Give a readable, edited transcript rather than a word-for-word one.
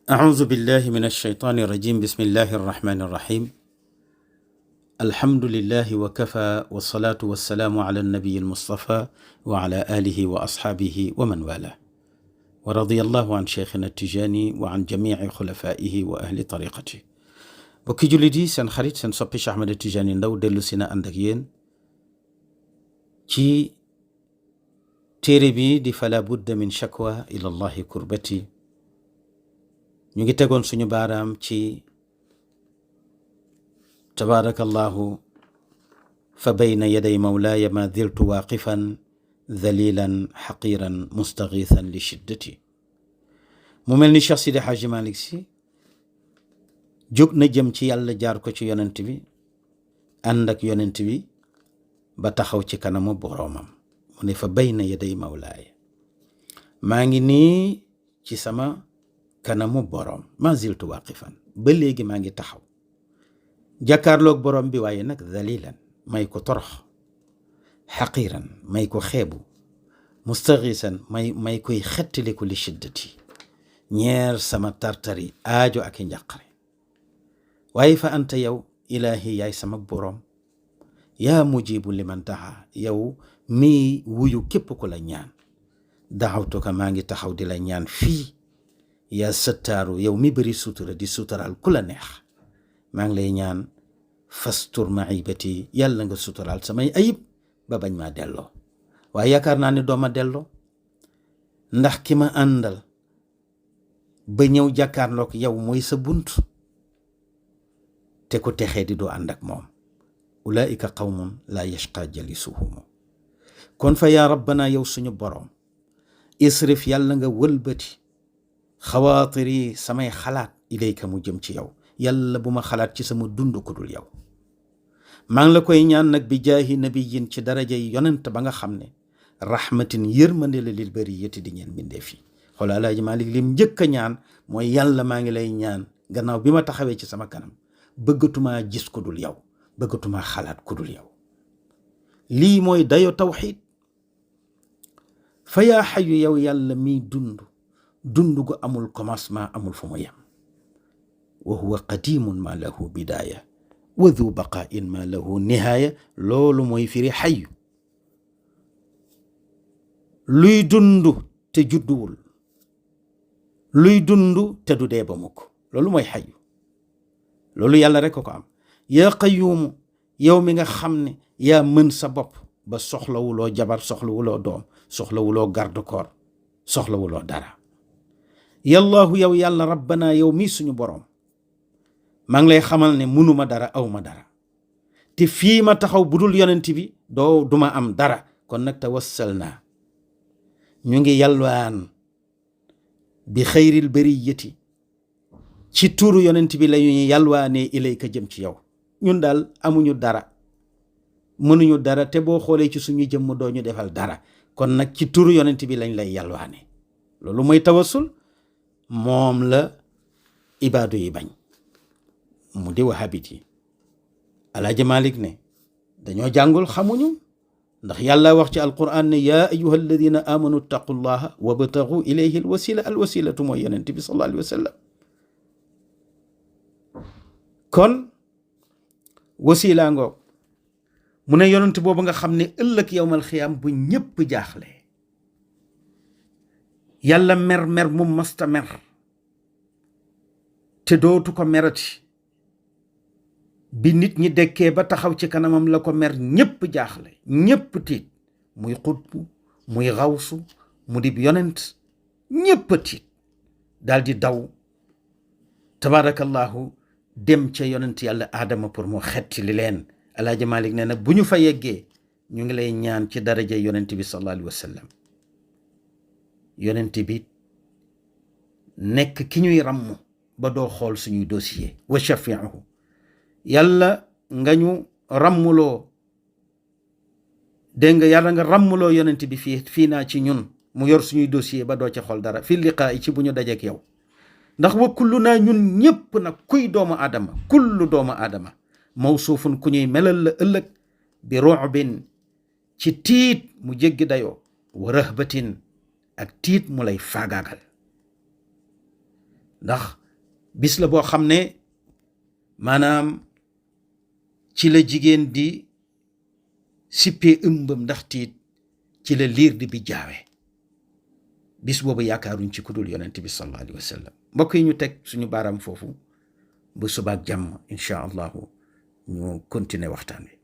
أعوذ بالله من الشيطان الرجيم. بسم الله الرحمن الرحيم. الحمد لله وكفى والصلاة والسلام على النبي المصطفى وعلى آله وأصحابه ومن والاه، ورضي الله عن شيخنا التجاني وعن جميع خلفائه وأهل طريقته. bokki jullit yi, seen xarit seen soppi Cheikh Ahmed Tidiane Ndao dellu si na ànd ak yéen ci téere bi di fala budda min shakwa ila allahi kurbati. ñu ngi tegoon suñu baaraam ci tabaarakallahu fa bayna yaday mawlaaya ma diltu waaqifan dhalilan xaqiran mustagiithan li shiddati. mu mel ni Cheikh Sidi Hadji Malick Sy jóg na jëm ci yàlla, jaar ko ci yonent bi, ànd ak yonent bi ba taxaw ci kanamu boroomam. mu ne fa bayna yaday mawlaaya, maa ngi nii ci sama kanamu boroom, ma ziltu waaqifan, ba léegi maa ngi taxaw jàkkaarloog boroom bi, waaye nag dhalilan, may ko torox, xaqiran, may ko xeebu, mustagiisan, may koy xettaliku li shiddati, ñeer sama tartari aajo ak i njàqare. waaye fa anta yow ilaahi, yaay sama boroom, yaa mujibu liman daa, yow mii wuyu képp ku la ñaan. daxawtuka, maa ngi taxaw di la ñaan fii. yaa sëttaaru, yow mi bari sutura di suturaal ku la neex, maa ngi lay ñaan fastur maibati, yàlla nga suturaal samay ayib ba bañ maa delloo. waaye yaakaar naa ne dooma delloo, ndax ki ma àndal ba ñëw jàkkaarloog yow mooy sa bunt, te ku texee di doo ànd ak moom. ulaika qawmun laa yashqa jalisuhumu. kon fa yaa rabbana, yow suñu boroom, isrif, yàlla nga wëlbati xawaatiri, samay xalaat, ilayka, mu jëm ci yow. yàlla bu ma xalaat ci sama dund ku dul yow. maa ngi la koy ñaan nag bi jaahi nabiyin, ci daraja yi yonent ba nga xam ne rahmatin, yërmande la lil bariyati, di ñeen mbindeef yi. xool Alaaji Malik lim njëkk a ñaan mooy yàlla maa ngi lay ñaan gannaaw bi ma taxawee ci sama kanam, bëggatumaa gis ku dul yow, bëggatumaa xalaat ku dul yow. lii mooy dayo tawxiid. fa yaa xayu, yow yàlla miy dund gu amul commencement, amul fu mu yem. wa huwa qadimun ma lahu bidaaya wa dhu baqaa'in ma lahu nihaaya. loolu mooy firi xayu, luy dund te judduwul, luy dund te du dee ba mukk, loolu mooy xayu. loolu yàlla rek ko am. yaa qayyuumu, yow mi nga xam ne yaa mën sa bopp ba soxlawuloo jabar, soxlawuloo doom, soxlawuloo garde corps, soxlawuloo dara. yallaahu, yow yàlla, rabbana, yow mii suñu boroom, maa ngi lay xamal ne munuma dara, awma dara, te fii ma taxaw budul yonent bi duma am dara. kon nag tawassal naa, ñu ngi yalwaan bi xayril bariyati, ci turu yonent bi la ñuy yalwaanee ilayka, jëm ci yow. ñun daal amuñu dara, mënuñu dara, te boo xoolee ci suñu jëmm doo ñu defal dara. kon nag ci turu yonent bi lañ lay yalwaane. loolu mooy tawassul. moom la ibaadu yi bañ, mu di wahabit yi. Alaaji Malik ne dañoo jàngul, xamuñu, ndax yàlla wax ci alquran ne yaa ayuha alladina amanu ittaqullaha wabtagu ilayhi alwasila. alwasilatu mooy yonent bi sallallahu alayhi wa sallam. kon wasila ngoog. mu ne yonent boobu nga xam ne ëllëg yowmal xiyaam bu ñépp jaaxle, yàlla mer mu masta mer te dootu ko merati. bi nit ñi dekkee ba taxaw ci kanamam la ko mer, ñépp jaaxle, ñépp tiit, muy xutbu, muy xawsu, mu di yonent, ñépp tiit, daal di daw tabaarakallahu dem ca yonent yàlla aadama pour mu xetti li leen. Alaaji Malik nee na bu ñu fa yeggee, ñu ngi lay ñaan ci daraja yonent bi sallallahu alayhi wa sallam, yonent bi nekk ki ñuy ràmm ba doo xool suñuy dossier. wa shafi'uhu, yàlla nga ñu ràmmuloo, dégg nga, yàlla nga ràmmuloo yonent bi fii naa ci ñun, mu yor suñuy dossier ba doo ci xool dara. fi liqaa yi, ci bu ñu dajeek yow. ndax wa kullu naa, ñun ñépp nag, kuy doomu aadama, kullu doomu aadama, mawsuufun, ku ñuy melal la ëllëg, bi ru'bin, ci tiit mu jéggi dayoo, wa rahbatin, ak tiit mu lay faagaagal. ndax bis la boo xam ne maanaam ci la jigéen di sippee ëmbam ndax tiit, ci la liir di bi jaawe. bis boobu yaakaaruñ ci ku dul yonent bi sallallahu alayhi wa sallam. mbokk yi ñu teg suñu baaraam foofu, bu subaak jàmm incha allahu ñu continuer waxtaan wi.